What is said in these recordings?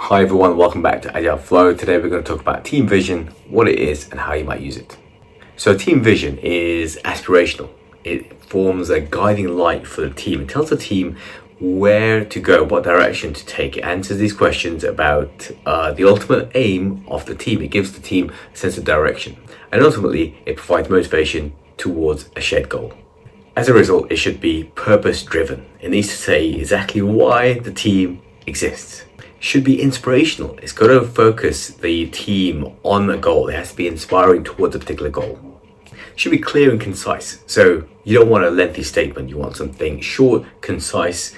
Hi everyone, welcome back to AgileFlow. Today we're going to talk about team vision, what it is and how you might use it. So team vision is aspirational. It forms a guiding light for the team. It tells the team where to go, what direction to take. It answers these questions about the ultimate aim of the team. It gives the team a sense of direction. And ultimately, it provides motivation towards a shared goal. As a result, it should be purpose-driven. It needs to say exactly why the team exists. Should be inspirational. It's got to focus the team on a goal. It has to be inspiring towards a particular goal. Should be clear and concise. So you don't want a lengthy statement. You want something short, concise,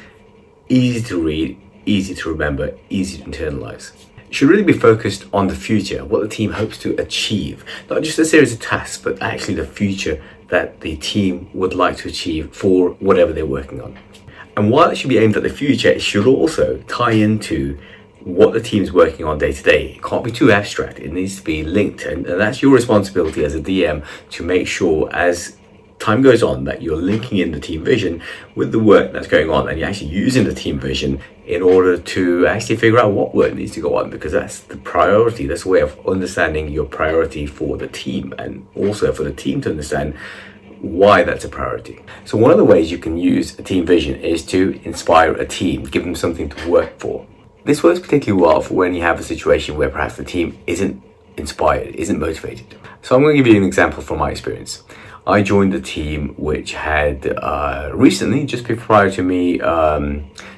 easy to read, easy to remember, easy to internalize. It should really be focused on the future, what the team hopes to achieve. Not just a series of tasks, but actually the future that the team would like to achieve for whatever they're working on. And while it should be aimed at the future, it should also tie into what the team's working on day to day. It can't be too abstract. It needs to be linked. And that's your responsibility as a DM to make sure as time goes on that you're linking in the team vision with the work that's going on, and you're actually using the team vision in order to actually figure out what work needs to go on, because that's the priority. That's a way of understanding your priority for the team, and also for the team to understand why that's a priority. So one of the ways you can use a team vision is to inspire a team, give them something to work for. This works particularly well for when you have a situation where perhaps the team isn't inspired, isn't motivated. So I'm going to give you an example from my experience. I joined a team which had recently, just prior to me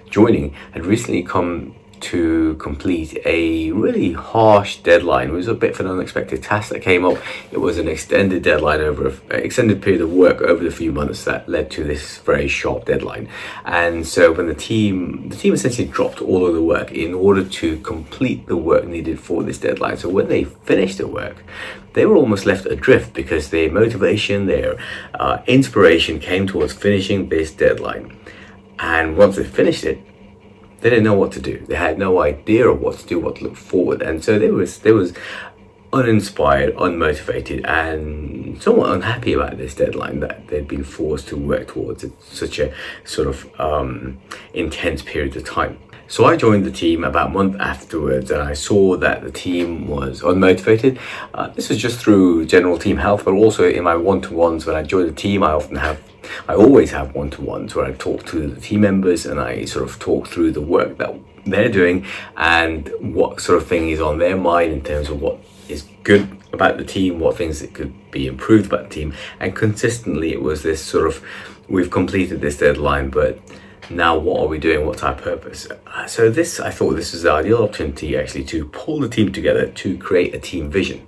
joining, had recently come to complete a really harsh deadline. It was a bit of an unexpected task that came up. It was an extended deadline over an extended period of work over the few months that led to this very sharp deadline. And so when the team essentially dropped all of the work in order to complete the work needed for this deadline. So when they finished the work, they were almost left adrift because their motivation, their inspiration came towards finishing this deadline. And once they finished it, they didn't know what to do. They had no idea of what to do, what to look forward. And so they was uninspired, unmotivated, and somewhat unhappy about this deadline that they'd been forced to work towards at such a sort of intense period of time. So I joined the team about a month afterwards, and I saw that the team was unmotivated. This was just through general team health, but also in my one-to-ones. When I join the team, I always have one-to-ones where I talk to the team members and I sort of talk through the work that they're doing and what sort of thing is on their mind in terms of what is good about the team, what things that could be improved about the team. And consistently it was this sort of, we've completed this deadline, but now what are we doing? What's our purpose? So I thought this was the ideal opportunity actually to pull the team together to create a team vision.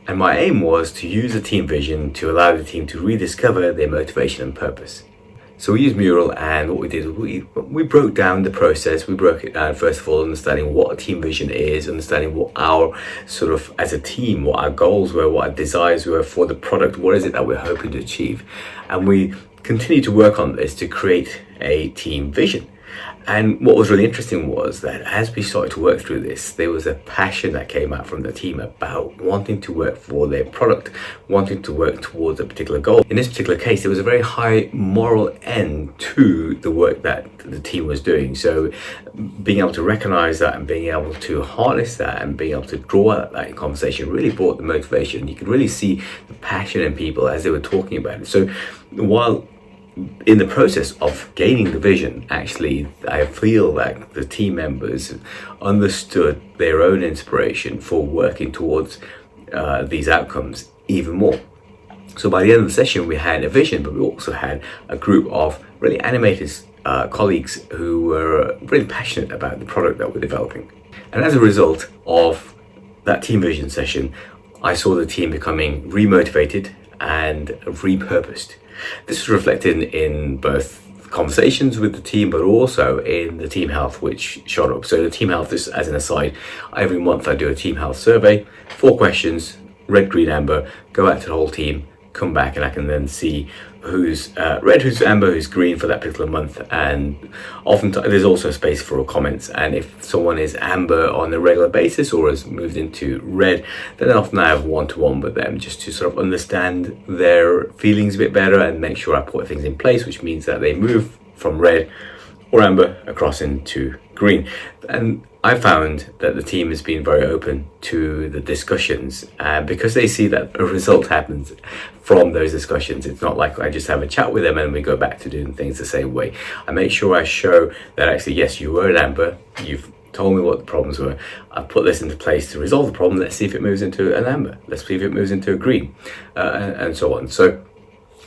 And my aim was to use the team vision to allow the team to rediscover their motivation and purpose. So we used Mural, and what we did, we broke down the process. We broke it down, first of all, understanding what a team vision is, understanding what our sort of, as a team, what our goals were, what our desires were for the product, what is it that we're hoping to achieve. And we continued to work on this to create a team vision. And what was really interesting was that as we started to work through this, there was a passion that came out from the team about wanting to work for their product, wanting to work towards a particular goal. In this particular case, there was a very high moral end to the work that the team was doing. So being able to recognize that and being able to harness that and being able to draw out that conversation really brought the motivation. You could really see the passion in people as they were talking about it. So while in the process of gaining the vision, actually, I feel that the team members understood their own inspiration for working towards these outcomes even more. So by the end of the session, we had a vision, but we also had a group of really animated colleagues who were really passionate about the product that we're developing. And as a result of that team vision session, I saw the team becoming remotivated and repurposed. This was reflected in both conversations with the team, but also in the team health, which shot up. So the team health, this as an aside, every month I do a team health survey, 4 questions, red, green, amber, go out to the whole team, come back, and I can then see who's red, who's amber, who's green for that particular month. And often there's also space for comments, and if someone is amber on a regular basis or has moved into red, then often I have one-to-one with them just to sort of understand their feelings a bit better and make sure I put things in place, which means that they move from red or amber across into green. And I found that the team has been very open to the discussions, because they see that a result happens from those discussions. It's not like I just have a chat with them and we go back to doing things the same way. I make sure I show that actually, yes, you were in amber, you've told me what the problems were, I put this into place to resolve the problem, let's see if it moves into an amber, let's see if it moves into a green, and so on. So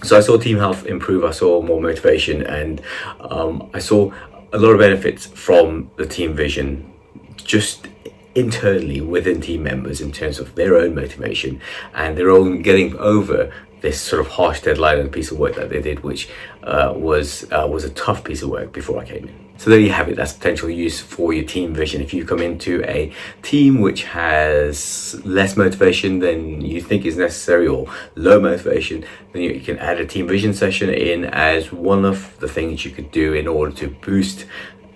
I saw team health improve, I saw more motivation, and I saw a lot of benefits from the team vision just internally within team members in terms of their own motivation and their own getting over this sort of harsh deadline and piece of work that they did, which was a tough piece of work before I came in. So there you have it. That's potential use for your team vision. If you come into a team which has less motivation than you think is necessary, or low motivation, then you can add a team vision session in as one of the things you could do in order to boost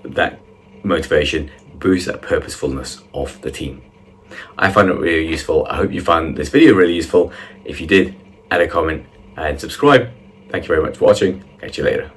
that motivation, boost that purposefulness of the team. I find it really useful. I hope you found this video really useful. If you did, add a comment and subscribe. Thank you very much for watching. Catch you later.